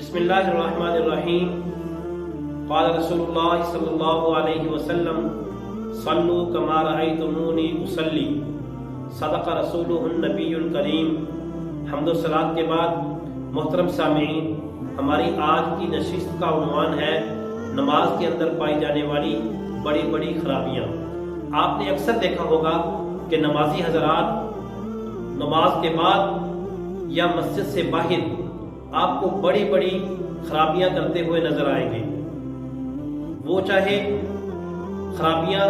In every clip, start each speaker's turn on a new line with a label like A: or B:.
A: बिस्मिल्लाहिर्रहमानिर्रहीम। क़ाल रसूलुल्लाह सल्लल्लाहु अलैहि वसल्लम सल्लू कमा रअयतुमूनी उसल्ली। सदक़ रसूलुहुन नबियुल करीम। हम्द व सलात के बाद मोहतरम सामीईन, हमारी आज की नशिस्त का उन्वान है नमाज के अंदर पाई जाने वाली बड़ी बड़ी खराबियाँ। आपने अक्सर देखा होगा कि नमाजी हजरात नमाज के बाद या मस्जिद से बाहर आपको बड़ी बड़ी खराबियां करते हुए नजर आएंगे। वो चाहे खराबियां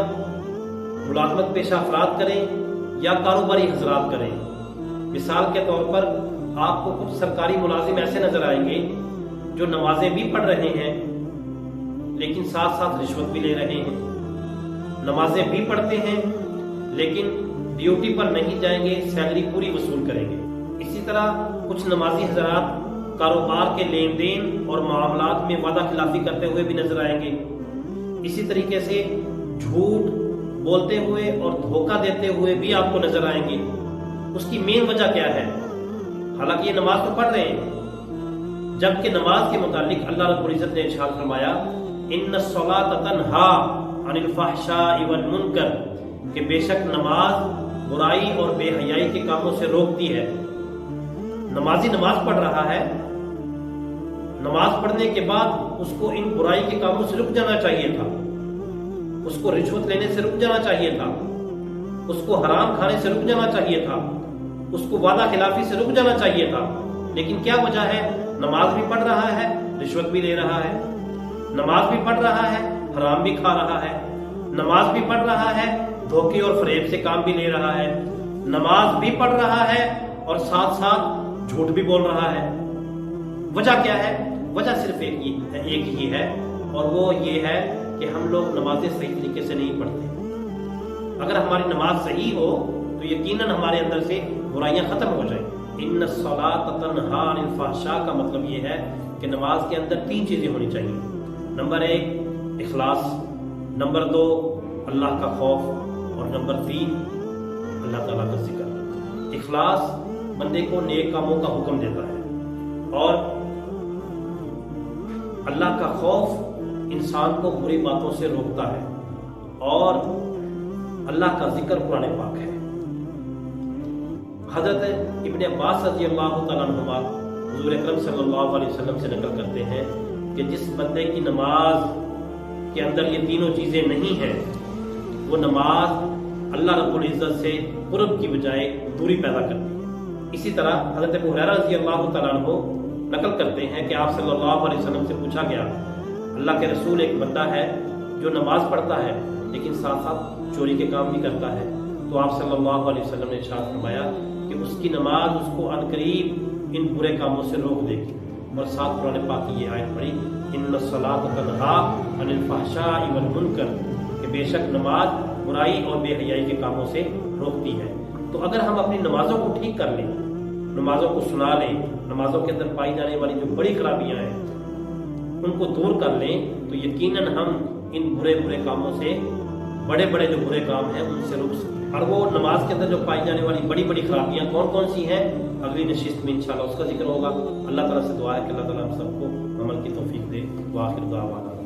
A: मुलाजमत पेशा अफराद करें या कारोबारी हजरात करें। मिसाल के तौर पर आपको कुछ सरकारी मुलाजिम ऐसे नजर आएंगे जो नमाजें भी पढ़ रहे हैं लेकिन साथ साथ रिश्वत भी ले रहे हैं। नमाजें भी पढ़ते हैं लेकिन ड्यूटी पर नहीं जाएंगे, सैलरी पूरी वसूल करेंगे। इसी तरह कुछ नमाजी हजरात कारोबार के लेन देन और मामलात में वादा खिलाफी करते हुए भी नजर आएंगे। इसी तरीके से झूठ बोलते हुए और धोखा देते हुए भी आपको नजर आएंगे। उसकी मेन वजह क्या है? हालांकि ये नमाज तो पढ़ रहे हैं, जबकि नमाज के मुतालिक अल्लाह रब्बुल इज्जत ने इरशाद फरमाया इन्नस्सलात तन्हा अनिल फहशाइ वल मुनकर, कि बेशक नमाज बुराई और बेहयाई के कामों से रोकती है। नमाजी नमाज पढ़ रहा है, नमाज पढ़ने के बाद उसको इन बुराई के कामों से रुक जाना चाहिए था, उसको रिश्वत लेने से रुक जाना चाहिए था, उसको हराम खाने से रुक जाना चाहिए था, उसको वादा खिलाफी से रुक जाना चाहिए था। लेकिन क्या वजह है? नमाज भी पढ़ रहा है, रिश्वत भी ले रहा है। नमाज भी पढ़ रहा है, हराम भी खा रहा है। नमाज भी पढ़ रहा है, धोखे और फरेब से काम भी ले रहा है। नमाज भी पढ़ रहा है और साथ साथ झूठ भी बोल रहा है। वजह क्या है? वजह सिर्फ एक ही है और वो ये है कि हम लोग नमाजें सही तरीके से नहीं पढ़ते। अगर हमारी नमाज सही हो तो यकीनन हमारे अंदर से बुराइयां खत्म हो जाएंगी। इन्नस्सलात तन्हा अनिल फहशा का मतलब ये है कि नमाज के अंदर 3 चीजें होनी चाहिए। नंबर 1 इखलास, नंबर 2 अल्लाह का खौफ और नंबर 3 अल्लाह ताला का जिक्र। इखलास बंदे को नेक कामों का हुक्म देता है और अल्लाह का खौफ इंसान को बुरी बातों से रोकता है और अल्लाह का जिक्र कुरान पाक है। हजरत इब्ने अब्बास रज़ियल्लाहु तआला अन्हुमा हुज़ूर अकरम सल्लल्लाहु अलैहि वसल्लम से नकल करते हैं कि जिस बंदे की नमाज के अंदर ये तीनों चीजें नहीं हैं, वो नमाज अल्लाह रब्बुल इज्जत से कुर्ब की बजाय दूरी पैदा करती है। इसी तरह हज़रत अबू हुरैरा रज़ियल्लाहु तआला अन्हु नकल करते हैं कि आप सल्लल्लाहु अलैहि वसल्लम से पूछा गया, अल्लाह के रसूल, एक बंदा है जो नमाज पढ़ता है लेकिन साथ साथ चोरी के काम भी करता है, तो आप सल्लल्लाहु अलैहि वसल्लम ने इरशाद फरमाया कि उसकी नमाज उसको अनकरीब इन बुरे कामों से रोक देगी। और साथ कुरान पाक की ये आयत पढ़ी इन्नस्सलात तन्हा अनिल फहशाइ वल मुनकर, कि बेशक नमाज बुराई और बेहयाई के कामों से रोकती है। तो अगर हम अपनी नमाजों को ठीक कर लें, नमाजों को सुना लें, नमाजों के अंदर पाई जाने वाली जो बड़ी खराबियां हैं उनको दूर कर लें, तो यकीनन हम इन बुरे बुरे कामों से, बड़े बड़े जो बुरे काम हैं उनसे रुक सकते हैं। और वो नमाज के अंदर जो पाई जाने वाली बड़ी बड़ी खराबियां कौन कौन सी हैं, अगली नशिस्त में इंशाल्लाह उसका जिक्र होगा। अल्लाह ताला से दुआ है कि अल्लाह ताला हम सबको अमल की तौफीक दे। व आखिर दावाना।